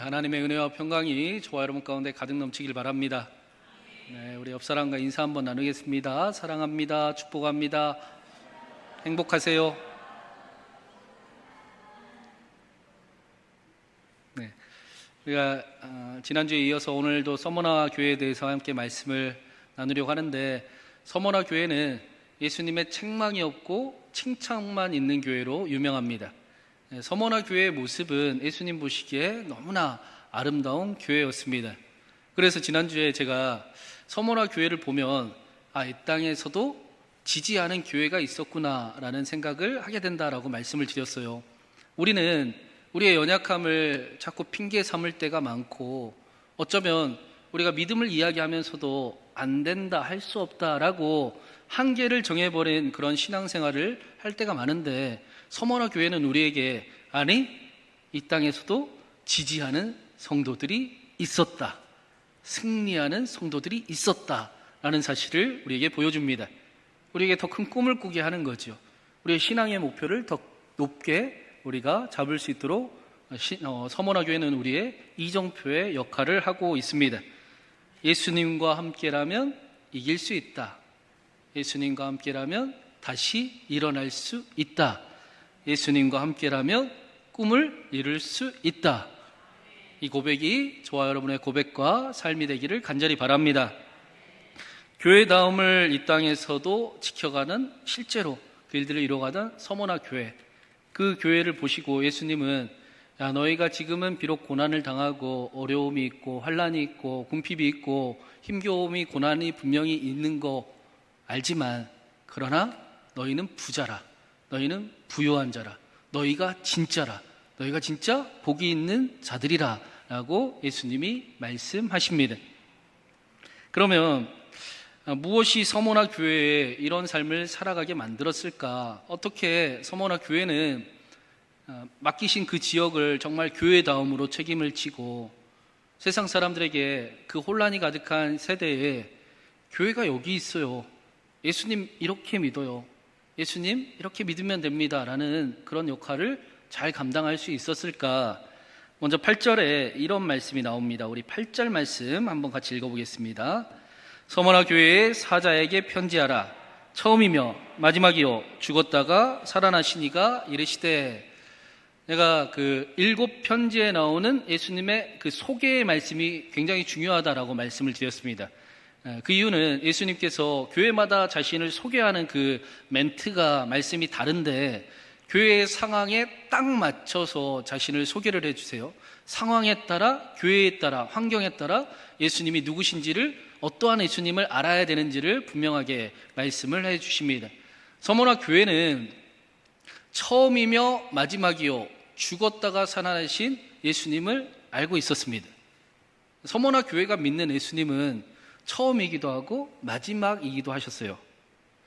하나님의 은혜와 평강이 저와 여러분 가운데 가득 넘치길 바랍니다. 우리 옆 사람과 인사 한번 나누겠습니다. 사랑합니다. 축복합니다. 행복하세요. 우리가 지난주에 이어서 오늘도 서머나 교회에 대해서 함께 말씀을 나누려고 하는데, 서머나 교회는 예수님의 책망이 없고 칭찬만 있는 교회로 유명합니다. 서머나 교회의 모습은 예수님 보시기에 너무나 아름다운 교회였습니다. 그래서 지난주에 제가 서머나 교회를 보면 이 땅에서도 지지하는 교회가 있었구나 라는 생각을 하게 된다라고 말씀을 드렸어요. 우리는 우리의 연약함을 자꾸 핑계 삼을 때가 많고, 어쩌면 우리가 믿음을 이야기하면서도 안 된다, 할 수 없다라고 한계를 정해버린 그런 신앙생활을 할 때가 많은데, 서머나 교회는 우리에게 이 땅에서도 지지하는 성도들이 있었다, 승리하는 성도들이 있었다라는 사실을 우리에게 보여줍니다. 우리에게 더 큰 꿈을 꾸게 하는 거죠. 우리의 신앙의 목표를 더 높게 우리가 잡을 수 있도록 서머나 교회는 우리의 이정표의 역할을 하고 있습니다. 예수님과 함께라면 이길 수 있다. 예수님과 함께라면 다시 일어날 수 있다. 예수님과 함께라면 꿈을 이룰 수 있다. 이 고백이 저와 여러분의 고백과 삶이 되기를 간절히 바랍니다. 교회다움을 이 땅에서도 지켜가는, 실제로 그 일들을 이뤄가던 서머나 교회, 그 교회를 보시고 예수님은 너희가 지금은 비록 고난을 당하고 어려움이 있고 환난이 있고 궁핍이 있고 힘겨움이 고난이 분명히 있는 거 알지만, 그러나 너희는 부자라, 너희는 부유한 자라, 너희가 진짜라, 너희가 진짜 복이 있는 자들이라 라고 예수님이 말씀하십니다. 그러면 무엇이 서머나 교회에 이런 삶을 살아가게 만들었을까? 어떻게 서머나 교회는 맡기신 그 지역을 정말 교회다움으로 책임을 지고, 세상 사람들에게 그 혼란이 가득한 세대에 교회가 여기 있어요, 예수님 이렇게 믿어요, 예수님 이렇게 믿으면 됩니다 라는 그런 역할을 잘 감당할 수 있었을까? 먼저 8절에 이런 말씀이 나옵니다. 우리 8절 말씀 한번 같이 읽어보겠습니다. 서머나 교회의 사자에게 편지하라. 처음이며 마지막이요 죽었다가 살아나시니가 이르시되. 내가 그 7편지에 나오는 예수님의 그 소개의 말씀이 굉장히 중요하다라고 말씀을 드렸습니다. 그 이유는 예수님께서 교회마다 자신을 소개하는 그 멘트가, 말씀이 다른데 교회의 상황에 딱 맞춰서 자신을 소개를 해주세요. 상황에 따라, 교회에 따라, 환경에 따라 예수님이 누구신지를, 어떠한 예수님을 알아야 되는지를 분명하게 말씀을 해주십니다. 서머나 교회는 처음이며 마지막이요 죽었다가 살아나신 예수님을 알고 있었습니다. 서머나 교회가 믿는 예수님은 처음이기도 하고 마지막이기도 하셨어요.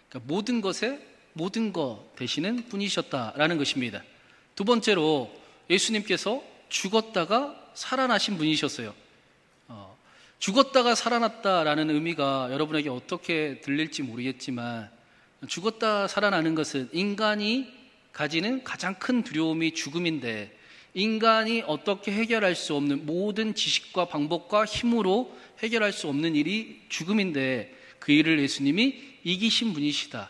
그러니까 모든 것에 모든 것 되시는 분이셨다라는 것입니다. 두 번째로 예수님께서 죽었다가 살아나신 분이셨어요. 죽었다가 살아났다라는 의미가 여러분에게 어떻게 들릴지 모르겠지만, 죽었다 살아나는 것은 인간이 가지는 가장 큰 두려움이 죽음인데, 인간이 어떻게 해결할 수 없는, 모든 지식과 방법과 힘으로 해결할 수 없는 일이 죽음인데, 그 일을 예수님이 이기신 분이시다,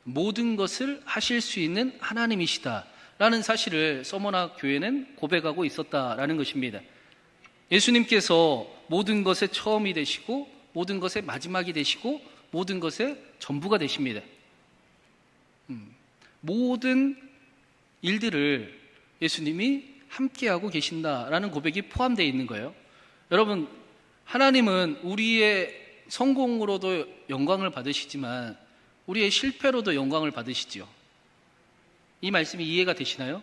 모든 것을 하실 수 있는 하나님이시다 라는 사실을 서머나 교회는 고백하고 있었다라는 것입니다. 예수님께서 모든 것의 처음이 되시고 모든 것의 마지막이 되시고 모든 것의 전부가 되십니다. 모든 일들을 예수님이 함께하고 계신다라는 고백이 포함되어 있는 거예요. 여러분, 하나님은 우리의 성공으로도 영광을 받으시지만 우리의 실패로도 영광을 받으시죠. 이 말씀이 이해가 되시나요?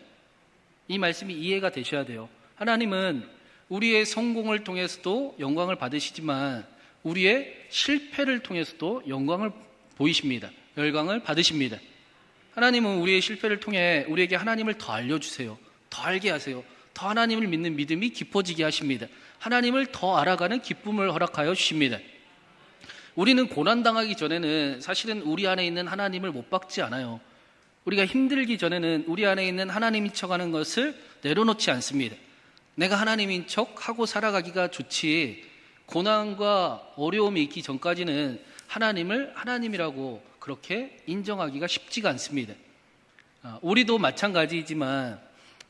이 말씀이 이해가 되셔야 돼요. 하나님은 우리의 성공을 통해서도 영광을 받으시지만 우리의 실패를 통해서도 영광을 보이십니다. 영광을 받으십니다. 하나님은 우리의 실패를 통해 우리에게 하나님을 더 알려주세요. 더 알게 하세요. 더 하나님을 믿는 믿음이 깊어지게 하십니다. 하나님을 더 알아가는 기쁨을 허락하여 주십니다. 우리는 고난당하기 전에는 사실은 우리 안에 있는 하나님을 못 박지 않아요. 우리가 힘들기 전에는 우리 안에 있는 하나님이 쳐가는 것을 내려놓지 않습니다. 내가 하나님인 척 하고 살아가기가 좋지, 고난과 어려움이 있기 전까지는 하나님을 하나님이라고 그렇게 인정하기가 쉽지가 않습니다. 우리도 마찬가지이지만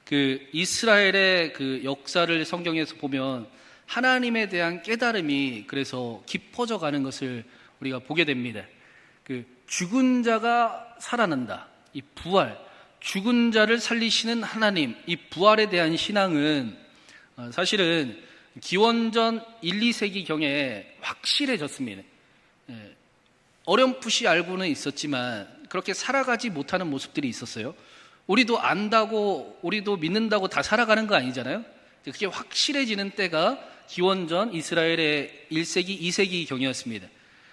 그 이스라엘의 그 역사를 성경에서 보면 하나님에 대한 깨달음이 그래서 깊어져 가는 것을 우리가 보게 됩니다. 그 죽은 자가 살아난다, 이 부활, 죽은 자를 살리시는 하나님, 이 부활에 대한 신앙은 사실은 기원전 1, 2세기 경에 확실해졌습니다. 어렴풋이 알고는 있었지만 그렇게 살아가지 못하는 모습들이 있었어요. 우리도 안다고, 우리도 믿는다고 다 살아가는 거 아니잖아요. 그게 확실해지는 때가 기원전 이스라엘의 1세기, 2세기 경이었습니다.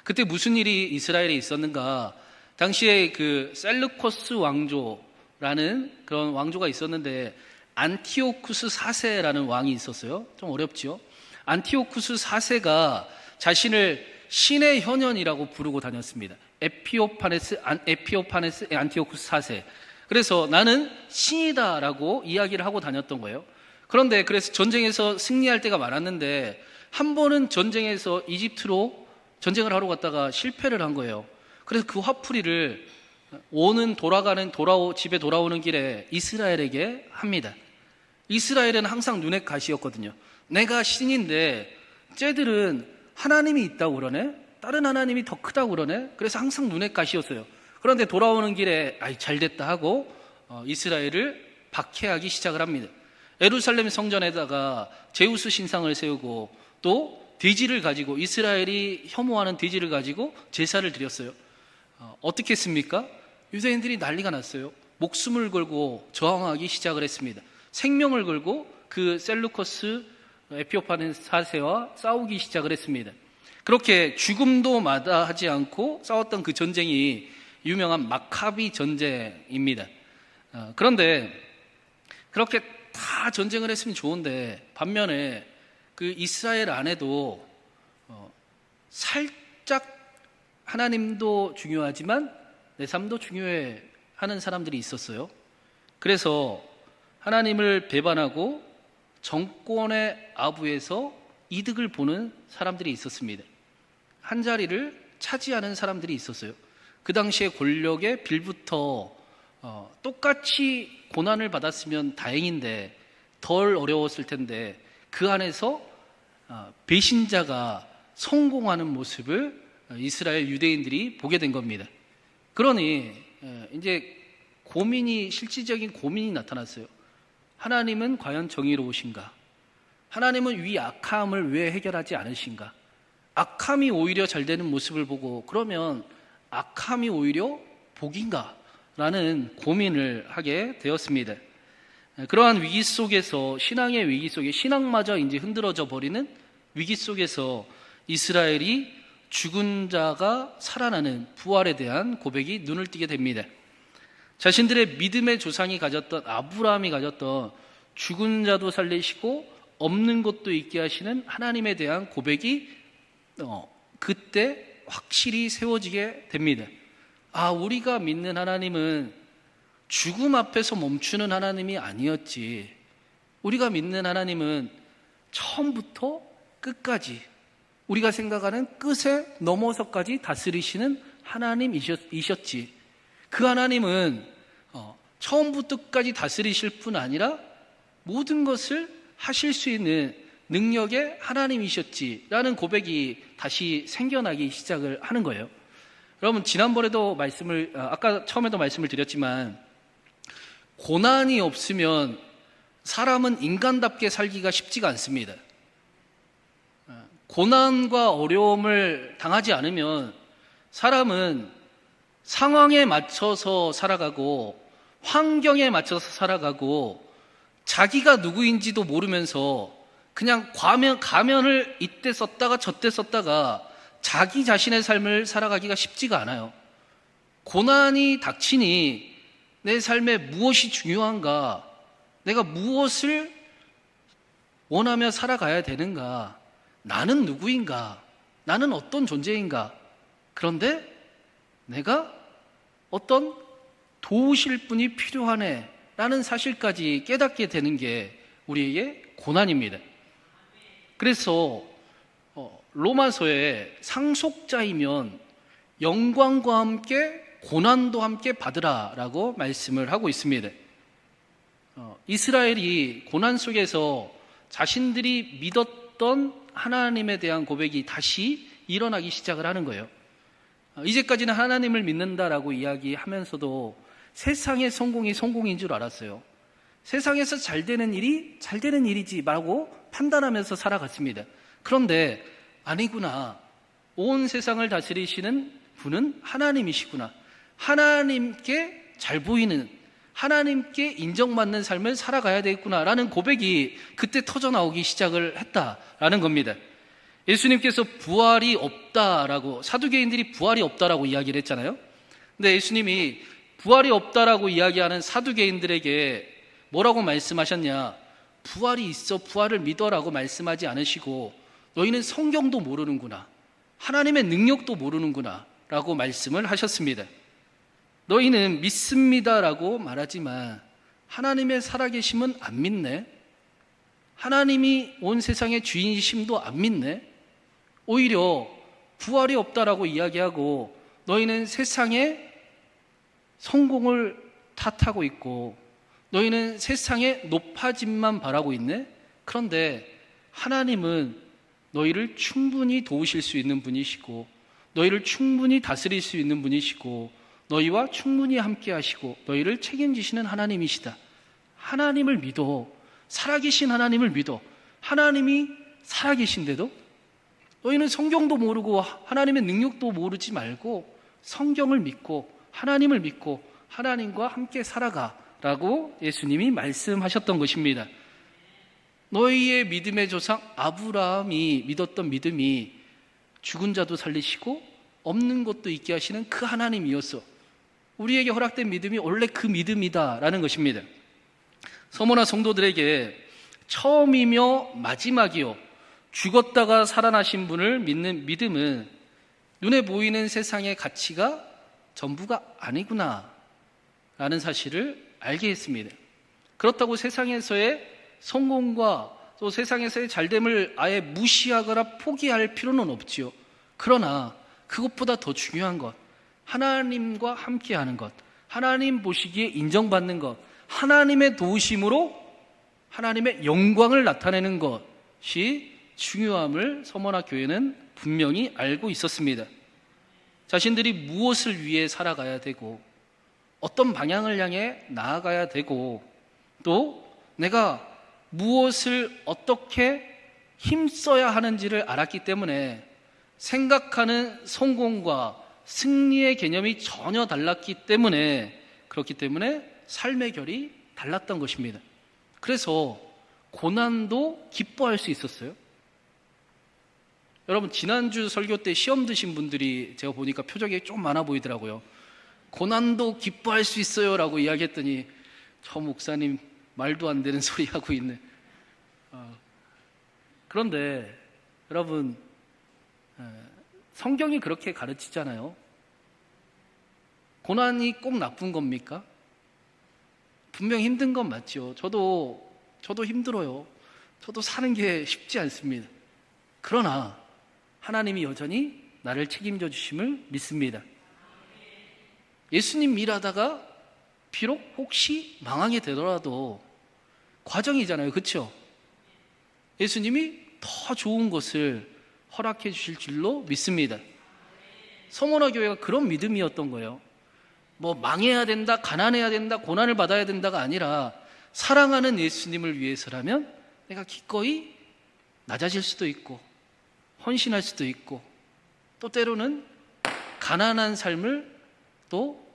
그때 무슨 일이 이스라엘에 있었는가? 당시에 그 셀루코스 왕조라는 그런 왕조가 있었는데 안티오쿠스 4세라는 왕이 있었어요. 좀 어렵죠? 안티오쿠스 4세가 자신을 신의 현현이라고 부르고 다녔습니다. 에피오파네스 안티오쿠스 4세. 그래서 나는 신이다라고 이야기를 하고 다녔던 거예요. 그런데 그래서 전쟁에서 승리할 때가 많았는데 한 번은 전쟁에서 이집트로 전쟁을 하러 갔다가 실패를 한 거예요. 그래서 그 화풀이를 집에 돌아오는 길에 이스라엘에게 합니다. 이스라엘은 항상 눈에 가시였거든요. 내가 신인데 쟤들은 하나님이 있다고 그러네? 다른 하나님이 더 크다고 그러네? 그래서 항상 눈에 가시였어요. 그런데 돌아오는 길에 잘됐다 하고 이스라엘을 박해하기 시작을 합니다. 예루살렘 성전에다가 제우스 신상을 세우고 또 돼지를 가지고, 이스라엘이 혐오하는 돼지를 가지고 제사를 드렸어요. 어떻게 했습니까? 유대인들이 난리가 났어요. 목숨을 걸고 저항하기 시작을 했습니다. 생명을 걸고 그 셀루코스 에피오파네스 4세와 싸우기 시작을 했습니다. 그렇게 죽음도 마다하지 않고 싸웠던 그 전쟁이 유명한 마카비 전쟁입니다. 그런데 그렇게 다 전쟁을 했으면 좋은데 반면에 그 이스라엘 안에도 살짝 하나님도 중요하지만 내 삶도 중요해 하는 사람들이 있었어요. 그래서 하나님을 배반하고 정권의 아부에서 이득을 보는 사람들이 있었습니다. 한 자리를 차지하는 사람들이 있었어요. 그 당시에 권력의 빌부터 똑같이 고난을 받았으면 다행인데 덜 어려웠을 텐데 그 안에서 배신자가 성공하는 모습을 이스라엘 유대인들이 보게 된 겁니다. 그러니 이제 실질적인 고민이 나타났어요. 하나님은 과연 정의로우신가? 하나님은 위 악함을 왜 해결하지 않으신가? 악함이 오히려 잘 되는 모습을 보고 그러면 악함이 오히려 복인가? 라는 고민을 하게 되었습니다. 그러한 위기 속에서, 신앙의 위기 속에 신앙마저 이제 흔들어져 버리는 위기 속에서 이스라엘이 죽은 자가 살아나는 부활에 대한 고백이 눈을 띄게 됩니다. 자신들의 믿음의 조상이 가졌던, 아브라함이 가졌던 죽은 자도 살리시고 없는 것도 있게 하시는 하나님에 대한 고백이 그때 확실히 세워지게 됩니다. 우리가 믿는 하나님은 죽음 앞에서 멈추는 하나님이 아니었지. 우리가 믿는 하나님은 처음부터 끝까지 우리가 생각하는 끝에 넘어서까지 다스리시는 하나님이셨지. 그 하나님은 처음부터 끝까지 다스리실 뿐 아니라 모든 것을 하실 수 있는 능력의 하나님이셨지라는 고백이 다시 생겨나기 시작을 하는 거예요. 여러분, 지난번에도 아까 처음에도 말씀을 드렸지만 고난이 없으면 사람은 인간답게 살기가 쉽지가 않습니다. 고난과 어려움을 당하지 않으면 사람은 상황에 맞춰서 살아가고 환경에 맞춰서 살아가고 자기가 누구인지도 모르면서 그냥 가면을 이때 썼다가 저때 썼다가 자기 자신의 삶을 살아가기가 쉽지가 않아요. 고난이 닥치니 내 삶에 무엇이 중요한가? 내가 무엇을 원하며 살아가야 되는가? 나는 누구인가? 나는 어떤 존재인가? 그런데 내가 어떤 도우실 분이 필요하네 라는 사실까지 깨닫게 되는 게 우리에게 고난입니다. 그래서 로마서에 상속자이면 영광과 함께 고난도 함께 받으라라고 말씀을 하고 있습니다. 이스라엘이 고난 속에서 자신들이 믿었던 하나님에 대한 고백이 다시 일어나기 시작을 하는 거예요. 이제까지는 하나님을 믿는다라고 이야기하면서도 세상의 성공이 성공인 줄 알았어요. 세상에서 잘 되는 일이 잘 되는 일이지 라고 판단하면서 살아갔습니다. 그런데 아니구나. 온 세상을 다스리시는 분은 하나님이시구나. 하나님께 잘 보이는, 하나님께 인정받는 삶을 살아가야 되겠구나라는 고백이 그때 터져 나오기 시작을 했다라는 겁니다. 예수님께서 부활이 없다라고, 사두개인들이 부활이 없다라고 이야기를 했잖아요. 근데 예수님이 부활이 없다라고 이야기하는 사두개인들에게 뭐라고 말씀하셨냐? 부활이 있어, 부활을 믿어라고 말씀하지 않으시고 너희는 성경도 모르는구나, 하나님의 능력도 모르는구나 라고 말씀을 하셨습니다. 너희는 믿습니다라고 말하지만 하나님의 살아계심은 안 믿네. 하나님이 온 세상의 주인이심도 안 믿네. 오히려 부활이 없다라고 이야기하고 너희는 세상의 성공을 탓하고 있고 너희는 세상의 높아짐만 바라고 있네. 그런데 하나님은 너희를 충분히 도우실 수 있는 분이시고 너희를 충분히 다스릴 수 있는 분이시고 너희와 충분히 함께 하시고 너희를 책임지시는 하나님이시다. 하나님을 믿어. 살아계신 하나님을 믿어. 하나님이 살아계신데도 너희는 성경도 모르고 하나님의 능력도 모르지 말고 성경을 믿고 하나님을 믿고 하나님과 함께 살아가라고 예수님이 말씀하셨던 것입니다. 너희의 믿음의 조상 아브라함이 믿었던 믿음이 죽은 자도 살리시고 없는 것도 있게 하시는 그 하나님이었어. 우리에게 허락된 믿음이 원래 그 믿음이다라는 것입니다. 서머나 성도들에게 처음이며 마지막이요 죽었다가 살아나신 분을 믿는 믿음은 눈에 보이는 세상의 가치가 전부가 아니구나 라는 사실을 알게 했습니다. 그렇다고 세상에서의 성공과 또 세상에서의 잘됨을 아예 무시하거나 포기할 필요는 없지요. 그러나 그것보다 더 중요한 것, 하나님과 함께하는 것, 하나님 보시기에 인정받는 것, 하나님의 도우심으로 하나님의 영광을 나타내는 것이 중요함을 서머나 교회는 분명히 알고 있었습니다. 자신들이 무엇을 위해 살아가야 되고 어떤 방향을 향해 나아가야 되고 또 내가 무엇을 어떻게 힘써야 하는지를 알았기 때문에 생각하는 성공과 승리의 개념이 전혀 달랐기 때문에 그렇기 때문에 삶의 결이 달랐던 것입니다. 그래서 고난도 기뻐할 수 있었어요. 여러분 지난주 설교 때 시험 드신 분들이 제가 보니까 표정이 좀 많아 보이더라고요. 고난도 기뻐할 수 있어요 라고 이야기했더니 저 목사님 말도 안 되는 소리 하고 있네. 그런데 여러분 성경이 그렇게 가르치잖아요. 고난이 꼭 나쁜 겁니까? 분명 힘든 건 맞죠. 저도 힘들어요. 저도 사는 게 쉽지 않습니다. 그러나 하나님이 여전히 나를 책임져 주심을 믿습니다. 예수님 일하다가 비록 혹시 망하게 되더라도 과정이잖아요. 그렇죠? 예수님이 더 좋은 것을 허락해 주실 줄로 믿습니다. 서머나 교회가 그런 믿음이었던 거예요. 뭐 망해야 된다, 가난해야 된다, 고난을 받아야 된다가 아니라 사랑하는 예수님을 위해서라면 내가 기꺼이 낮아질 수도 있고 헌신할 수도 있고 또 때로는 가난한 삶을 또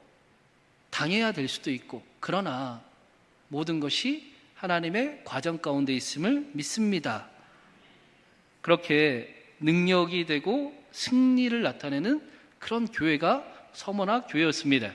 당해야 될 수도 있고 그러나 모든 것이 하나님의 과정 가운데 있음을 믿습니다. 그렇게 능력이 되고 승리를 나타내는 그런 교회가 서머나 교회였습니다.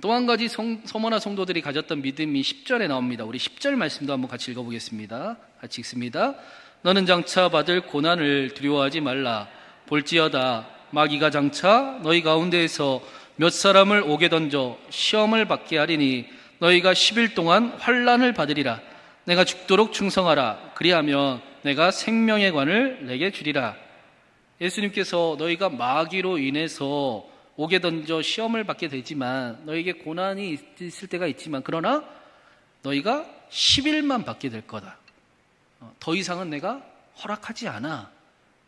또 한 가지 서머나 성도들이 가졌던 믿음이 10절에 나옵니다. 우리 10절 말씀도 한번 같이 읽어보겠습니다. 같이 읽습니다. 너는 장차 받을 고난을 두려워하지 말라. 볼지어다 마귀가 장차 너희 가운데에서 몇 사람을 옥에 던져 시험을 받게 하리니 너희가 10일 동안 환난을 받으리라. 내가 죽도록 충성하라. 그리하면 내가 생명의 관을 내게 주리라. 예수님께서 너희가 마귀로 인해서 옥에 던져 시험을 받게 되지만, 너희에게 고난이 있을 때가 있지만, 그러나 너희가 10일만 받게 될 거다. 더 이상은 내가 허락하지 않아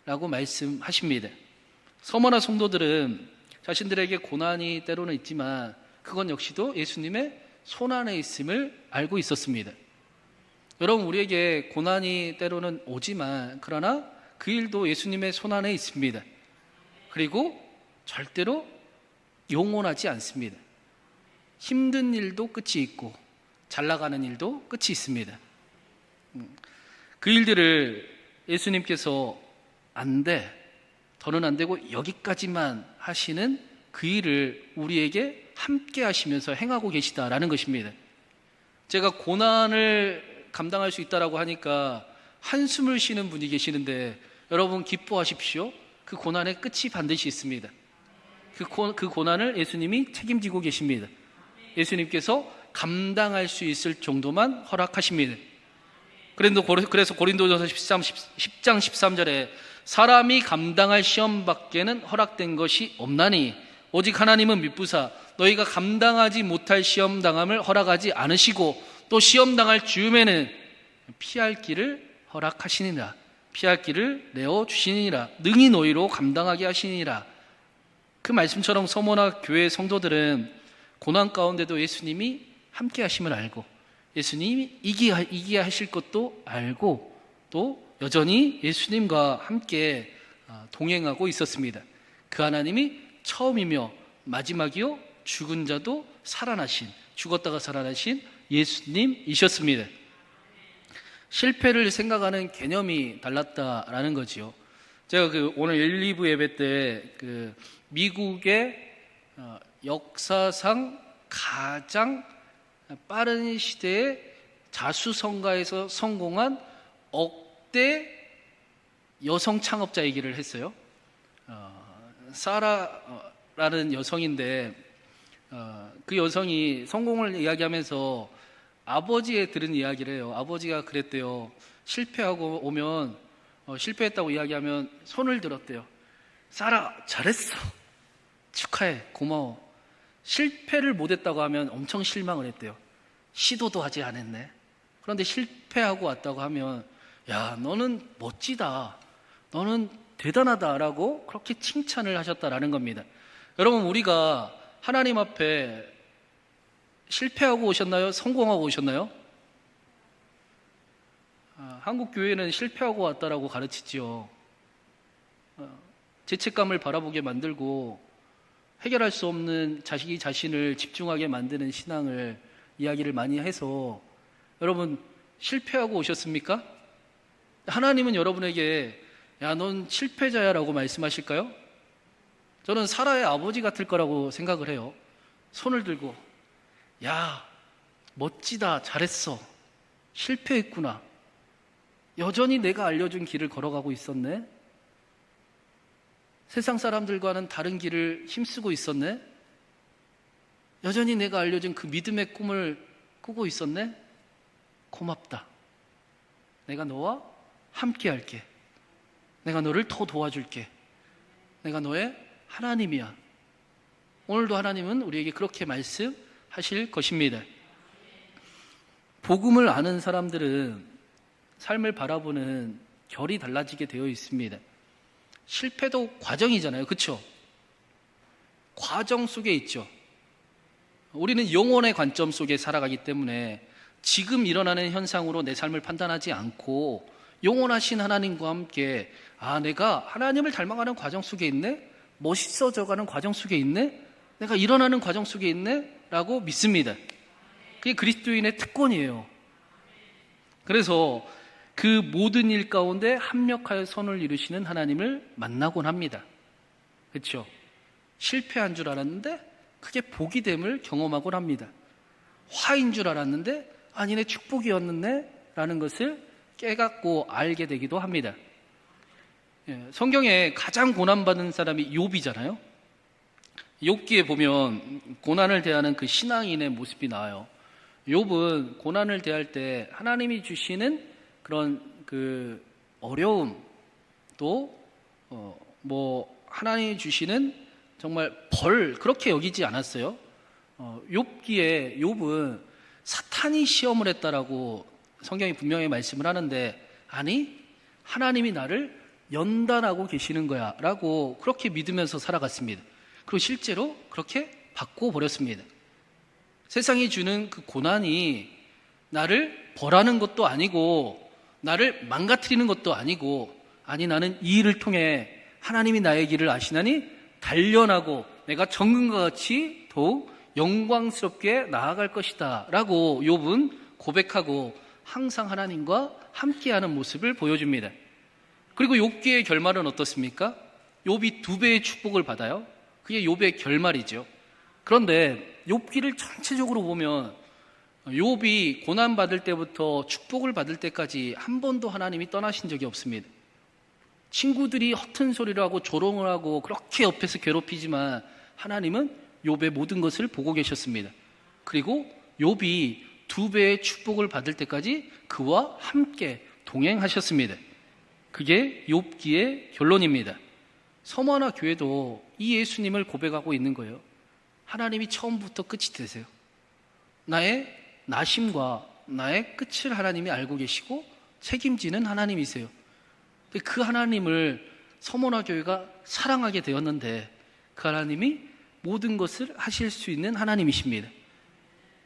라고 말씀하십니다. 서머나 성도들은 자신들에게 고난이 때로는 있지만 그건 역시도 예수님의 손안에 있음을 알고 있었습니다. 여러분, 우리에게 고난이 때로는 오지만 그러나 그 일도 예수님의 손안에 있습니다. 그리고 절대로 영원하지 않습니다. 힘든 일도 끝이 있고 잘 나가는 일도 끝이 있습니다. 그 일들을 예수님께서 안 돼, 더는 안 되고 여기까지만 하시는 그 일을 우리에게 함께 하시면서 행하고 계시다라는 것입니다. 제가 고난을 감당할 수 있다라고 하니까 한숨을 쉬는 분이 계시는데, 여러분 기뻐하십시오. 그 고난의 끝이 반드시 있습니다. 그 고난을 예수님이 책임지고 계십니다. 예수님께서 감당할 수 있을 정도만 허락하십니다. 그래서 고린도전서 10장 13절에 사람이 감당할 시험밖에는 허락된 것이 없나니 오직 하나님은 미쁘사 너희가 감당하지 못할 시험 당함을 허락하지 않으시고 또 시험 당할 즈음에는 피할 길을 허락하시니라. 피할 길을 내어 주시니라. 능히 너희로 감당하게 하시니라. 그 말씀처럼 서머나 교회 성도들은 고난 가운데도 예수님이 함께 하심을 알고, 예수님이 이기야 하실 것도 알고, 또 여전히 예수님과 함께 동행하고 있었습니다. 그 하나님이 처음이며 마지막이요 죽은 자도 살아나신, 죽었다가 살아나신 예수님이셨습니다. 실패를 생각하는 개념이 달랐다라는 거지요. 제가 오늘 1, 2부 예배 때 미국의 역사상 가장 빠른 시대에 자수성가에서 성공한 억대 여성 창업자 얘기를 했어요. 사라라는 여성인데, 그 여성이 성공을 이야기하면서 아버지에 들은 이야기를 해요. 아버지가 그랬대요. 실패하고 오면, 실패했다고 이야기하면 손을 들었대요. 사라, 잘했어. 축하해. 고마워. 실패를 못했다고 하면 엄청 실망을 했대요. 시도도 하지 않았네. 그런데 실패하고 왔다고 하면, 야, 너는 멋지다. 너는 대단하다라고 그렇게 칭찬을 하셨다라는 겁니다. 여러분, 우리가 하나님 앞에 실패하고 오셨나요? 성공하고 오셨나요? 한국 교회는 실패하고 왔다라고 가르치지요. 죄책감을 바라보게 만들고 해결할 수 없는 자식이 자신을 집중하게 만드는 신앙을 이야기를 많이 해서, 여러분 실패하고 오셨습니까? 하나님은 여러분에게 야, 넌 실패자야 라고 말씀하실까요? 저는 사라의 아버지 같을 거라고 생각을 해요. 손을 들고 야, 멋지다, 잘했어, 실패했구나, 여전히 내가 알려준 길을 걸어가고 있었네, 세상 사람들과는 다른 길을 힘쓰고 있었네, 여전히 내가 알려준 그 믿음의 꿈을 꾸고 있었네, 고맙다, 내가 너와 함께 할게, 내가 너를 더 도와줄게, 내가 너의 하나님이야. 오늘도 하나님은 우리에게 그렇게 말씀하실 것입니다. 복음을 아는 사람들은 삶을 바라보는 결이 달라지게 되어 있습니다. 실패도 과정이잖아요. 그렇죠? 과정 속에 있죠. 우리는 영혼의 관점 속에 살아가기 때문에 지금 일어나는 현상으로 내 삶을 판단하지 않고 영원하신 하나님과 함께 내가 하나님을 닮아가는 과정 속에 있네? 멋있어져가는 과정 속에 있네? 내가 일어나는 과정 속에 있네? 라고 믿습니다. 그게 그리스도인의 특권이에요. 그래서 그 모든 일 가운데 합력하여 선을 이루시는 하나님을 만나곤 합니다. 그렇죠? 실패한 줄 알았는데 그게 복이 됨을 경험하곤 합니다. 화인 줄 알았는데 아니네, 축복이었는데 라는 것을 깨닫고 알게 되기도 합니다. 성경에 가장 고난받은 사람이 욥이잖아요. 욥기에 보면 고난을 대하는 그 신앙인의 모습이 나와요. 욥은 고난을 대할 때 하나님이 주시는 그런 그 어려움, 또 하나님이 주시는 정말 벌, 그렇게 여기지 않았어요. 욥기에 욥은 사탄이 시험을 했다라고 성경이 분명히 말씀을 하는데, 아니 하나님이 나를 연단하고 계시는 거야 라고 그렇게 믿으면서 살아갔습니다. 그리고 실제로 그렇게 바꿔버렸습니다. 세상이 주는 그 고난이 나를 벌하는 것도 아니고 나를 망가뜨리는 것도 아니고, 아니 나는 이 일을 통해 하나님이 나의 길을 아시나니 단련하고 내가 정금과 같이 더욱 영광스럽게 나아갈 것이다 라고 욥은 고백하고 항상 하나님과 함께하는 모습을 보여줍니다. 그리고 욥기의 결말은 어떻습니까? 욥이 2배의 축복을 받아요. 그게 욥의 결말이죠. 그런데 욥기를 전체적으로 보면 욥이 고난받을 때부터 축복을 받을 때까지 한 번도 하나님이 떠나신 적이 없습니다. 친구들이 허튼 소리를 하고 조롱을 하고 그렇게 옆에서 괴롭히지만 하나님은 욥의 모든 것을 보고 계셨습니다. 그리고 욥이 2배의 축복을 받을 때까지 그와 함께 동행하셨습니다. 그게 욥기의 결론입니다. 서머나 교회도 이 예수님을 고백하고 있는 거예요. 하나님이 처음부터 끝이 되세요. 나의 나심과 나의 끝을 하나님이 알고 계시고 책임지는 하나님이세요. 그 하나님을 서머나 교회가 사랑하게 되었는데 그 하나님이 모든 것을 하실 수 있는 하나님이십니다.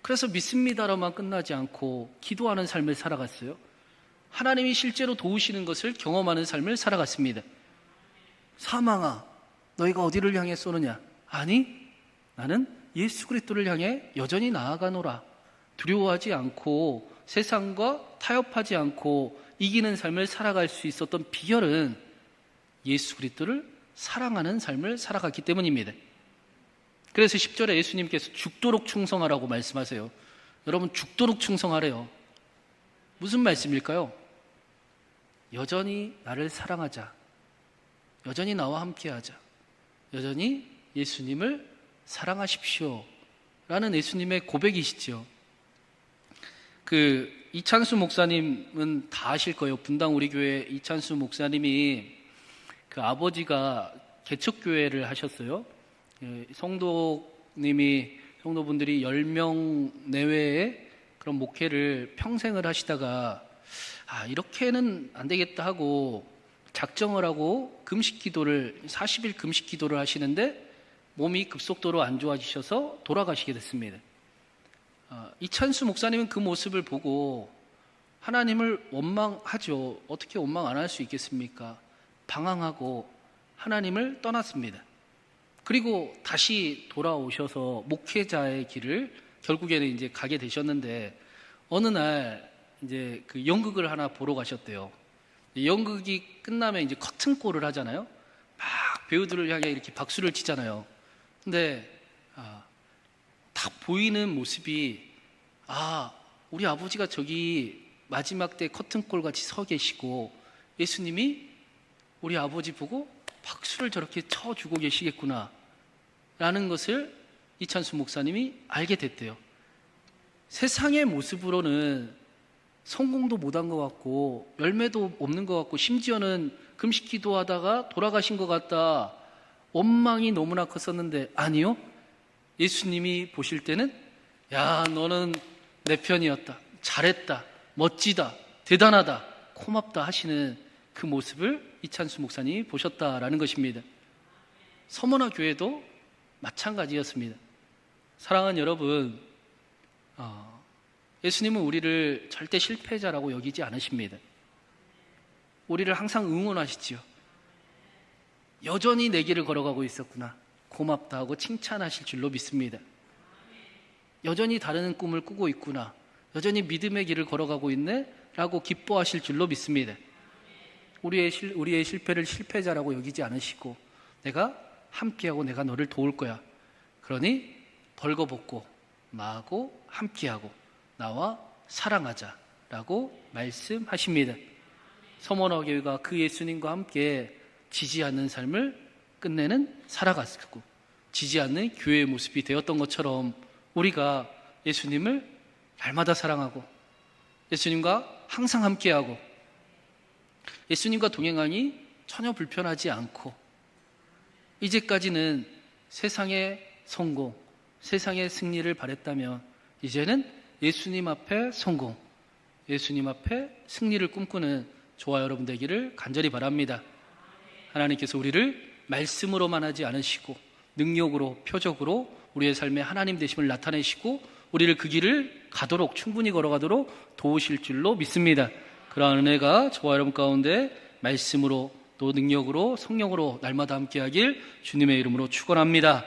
그래서 믿습니다로만 끝나지 않고 기도하는 삶을 살아갔어요. 하나님이 실제로 도우시는 것을 경험하는 삶을 살아갔습니다. 사망아, 너희가 어디를 향해 쏘느냐? 아니, 나는 예수 그리스도를 향해 여전히 나아가노라. 두려워하지 않고 세상과 타협하지 않고 이기는 삶을 살아갈 수 있었던 비결은 예수 그리스도를 사랑하는 삶을 살아갔기 때문입니다. 그래서 10절에 예수님께서 죽도록 충성하라고 말씀하세요. 여러분, 죽도록 충성하래요. 무슨 말씀일까요? 여전히 나를 사랑하자. 여전히 나와 함께하자. 여전히 예수님을 사랑하십시오 라는 예수님의 고백이시죠. 이찬수 목사님은 다 아실 거예요. 분당 우리 교회 이찬수 목사님이 그 아버지가 개척교회를 하셨어요. 성도분들이 10명 내외의 그런 목회를 평생을 하시다가 이렇게는 안 되겠다 하고 작정을 하고 금식 기도를 40일 금식 기도를 하시는데 몸이 급속도로 안 좋아지셔서 돌아가시게 됐습니다. 이찬수 목사님은 그 모습을 보고 하나님을 원망하죠. 어떻게 원망 안 할 수 있겠습니까? 방황하고 하나님을 떠났습니다. 그리고 다시 돌아오셔서 목회자의 길을 결국에는 이제 가게 되셨는데, 어느 날 이제 그 연극을 하나 보러 가셨대요. 연극이 끝나면 이제 커튼콜을 하잖아요. 막 배우들을 향해 이렇게 박수를 치잖아요. 근데 딱 보이는 모습이 우리 아버지가 저기 마지막 때 커튼콜 같이 서 계시고 예수님이 우리 아버지 보고 박수를 저렇게 쳐주고 계시겠구나 라는 것을 이찬수 목사님이 알게 됐대요. 세상의 모습으로는 성공도 못한 것 같고 열매도 없는 것 같고 심지어는 금식 기도하다가 돌아가신 것 같다, 원망이 너무나 컸었는데, 아니요, 예수님이 보실 때는 야, 너는 내 편이었다, 잘했다, 멋지다, 대단하다, 고맙다 하시는 그 모습을 이찬수 목사님이 보셨다라는 것입니다. 서머나 교회도 마찬가지였습니다. 사랑하는 여러분, 예수님은 우리를 절대 실패자라고 여기지 않으십니다. 우리를 항상 응원하시지요. 여전히 내 길을 걸어가고 있었구나, 고맙다 하고 칭찬하실 줄로 믿습니다. 여전히 다른 꿈을 꾸고 있구나, 여전히 믿음의 길을 걸어가고 있네 라고 기뻐하실 줄로 믿습니다. 우리의 실패를 실패자라고 여기지 않으시고 내가 함께하고 내가 너를 도울 거야, 그러니 벌거벗고 나하고 함께하고 나와 사랑하자 라고 말씀하십니다. 서머나 교회가 그 예수님과 함께 지지 않는 삶을 끝내는 살아갔고 지지 않는 교회의 모습이 되었던 것처럼 우리가 예수님을 날마다 사랑하고 예수님과 항상 함께하고 예수님과 동행하니 전혀 불편하지 않고 이제까지는 세상의 성공, 세상의 승리를 바랬다면 이제는 예수님 앞에 성공, 예수님 앞에 승리를 꿈꾸는 저와 여러분 되기를 간절히 바랍니다. 하나님께서 우리를 말씀으로만 하지 않으시고 능력으로, 표적으로 우리의 삶에 하나님 되심을 나타내시고 우리를 그 길을 가도록, 충분히 걸어가도록 도우실 줄로 믿습니다. 그러한 은혜가 저와 여러분 가운데 말씀으로 또 능력으로, 성령으로 날마다 함께하길 주님의 이름으로 축원합니다.